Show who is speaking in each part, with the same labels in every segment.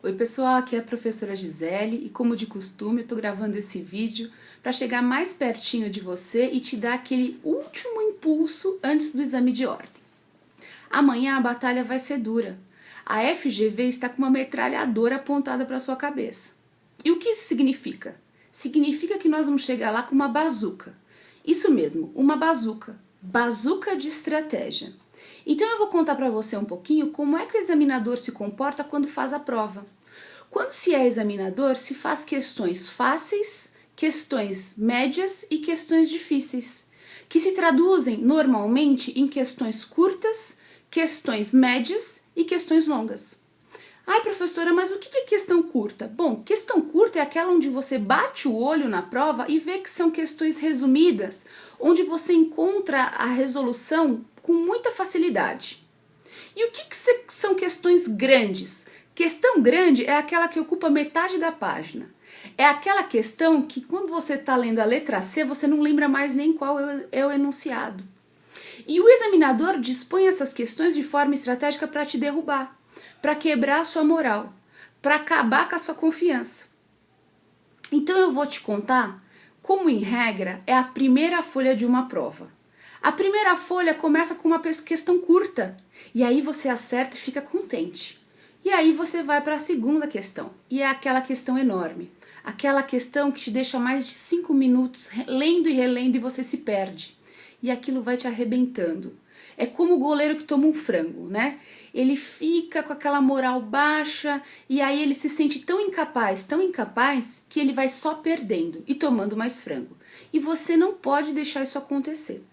Speaker 1: Oi pessoal, aqui é a professora Gisele e como de costume eu tô gravando esse vídeo para chegar mais pertinho de você e te dar aquele último impulso antes do exame de ordem. Amanhã a batalha vai ser dura. A FGV está com uma metralhadora apontada para sua cabeça. E o que isso significa? Significa que nós vamos chegar lá com uma bazuca. Isso mesmo, uma bazuca. Bazuca de estratégia. Então eu vou contar para você um pouquinho como é que o examinador se comporta quando faz a prova. Quando se é examinador, se faz questões fáceis, questões médias e questões difíceis, que se traduzem normalmente em questões curtas, questões médias e questões longas. Ai, professora, mas o que é questão curta? Bom, questão curta é aquela onde você bate o olho na prova e vê que são questões resumidas, onde você encontra a resolução com muita facilidade. E o que são questões grandes? Questão grande é aquela que ocupa metade da página. É aquela questão que quando você está lendo a letra C, você não lembra mais nem qual é o enunciado. E o examinador dispõe essas questões de forma estratégica para te derrubar, para quebrar a sua moral, para acabar com a sua confiança. Então eu vou te contar como, em regra, é a primeira folha de uma prova. A primeira folha começa com uma questão curta, e aí você acerta e fica contente. E aí você vai para a segunda questão, e é aquela questão enorme. Aquela questão que te deixa mais de 5 minutos lendo e relendo e você se perde. E aquilo vai te arrebentando. É como o goleiro que toma um frango, né? Ele fica com aquela moral baixa e aí ele se sente tão incapaz, que ele vai só perdendo e tomando mais frango. E você não pode deixar isso acontecer.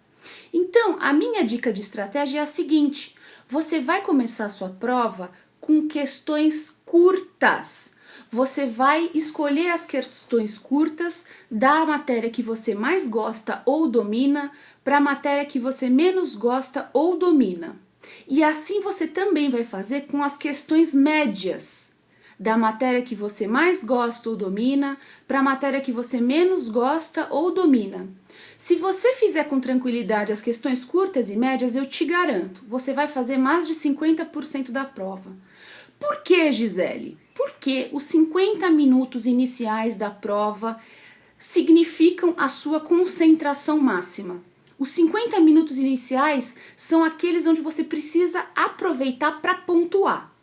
Speaker 1: Então, a minha dica de estratégia é a seguinte: você vai começar a sua prova com questões curtas. Você vai escolher as questões curtas da matéria que você mais gosta ou domina para a matéria que você menos gosta ou domina. E assim você também vai fazer com as questões médias da matéria que você mais gosta ou domina para a matéria que você menos gosta ou domina. Se você fizer com tranquilidade as questões curtas e médias, eu te garanto, você vai fazer mais de 50% da prova. Por que, Gisele? Porque os 50 minutos iniciais da prova significam a sua concentração máxima. Os 50 minutos iniciais são aqueles onde você precisa aproveitar para pontuar.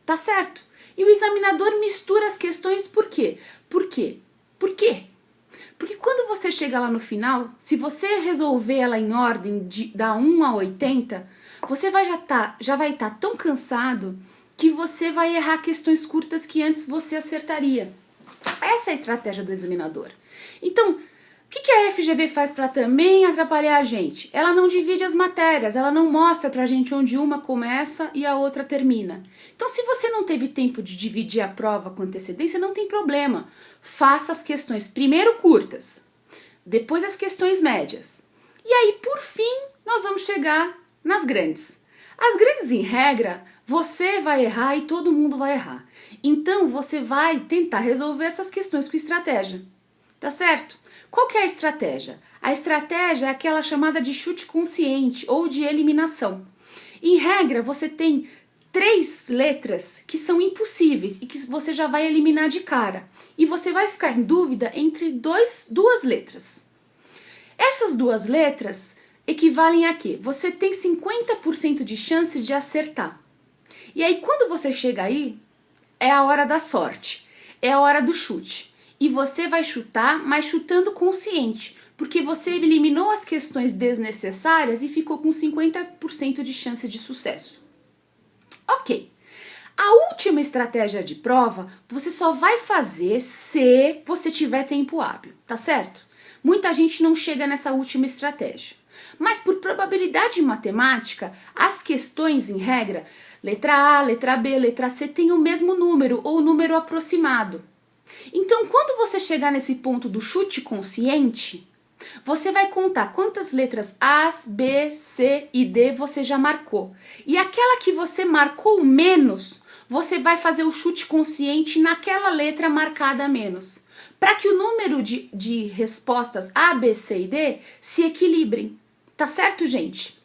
Speaker 1: Tá certo? E o examinador mistura as questões por quê? Por quê? Por quê? Porque quando você chega lá no final, se você resolver ela em ordem da 1 a 80, você já vai estar tão cansado que você vai errar questões curtas que antes você acertaria. Essa é a estratégia do examinador. Então, o que a FGV faz para também atrapalhar a gente? Ela não divide as matérias, ela não mostra pra gente onde uma começa e a outra termina. Então, se você não teve tempo de dividir a prova com antecedência, não tem problema. Faça as questões primeiro curtas, depois as questões médias. E aí, por fim, nós vamos chegar nas grandes. As grandes, em regra, você vai errar e todo mundo vai errar. Então, você vai tentar resolver essas questões com estratégia. Tá certo? Qual que é a estratégia? A estratégia é aquela chamada de chute consciente ou de eliminação. Em regra, você tem 3 letras que são impossíveis e que você já vai eliminar de cara. E você vai ficar em dúvida entre duas letras. Essas 2 letras equivalem a quê? Você tem 50% de chance de acertar. E aí, quando você chega aí, é a hora da sorte, é a hora do chute. E você vai chutar, mas chutando consciente, porque você eliminou as questões desnecessárias e ficou com 50% de chance de sucesso. Ok. A última estratégia de prova, você só vai fazer se você tiver tempo hábil, tá certo? Muita gente não chega nessa última estratégia. Mas por probabilidade matemática, as questões, em regra, letra A, letra B, letra C, têm o mesmo número ou número aproximado. Então, quando você chegar nesse ponto do chute consciente, você vai contar quantas letras A, B, C e D você já marcou. E aquela que você marcou menos, você vai fazer o chute consciente naquela letra marcada menos, para que o número de respostas A, B, C e D se equilibrem. Tá certo, gente?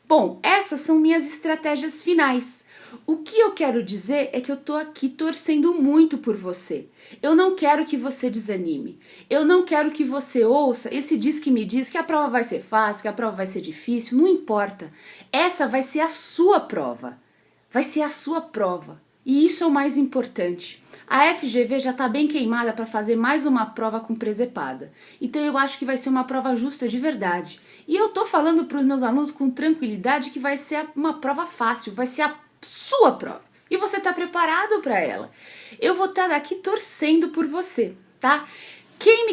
Speaker 1: Bom, essas são minhas estratégias finais. O que eu quero dizer é que eu tô aqui torcendo muito por você. Eu não quero que você desanime. Eu não quero que você ouça esse diz que me diz que a prova vai ser fácil, que a prova vai ser difícil. Não importa. Essa vai ser a sua prova. Vai ser a sua prova. E isso é o mais importante. A FGV já está bem queimada para fazer mais uma prova com presepada. Então eu acho que vai ser uma prova justa de verdade. E eu tô falando para os meus alunos com tranquilidade que vai ser uma prova fácil, vai ser a sua prova. E você está preparado para ela. Eu vou estar daqui torcendo por você, tá? Quem me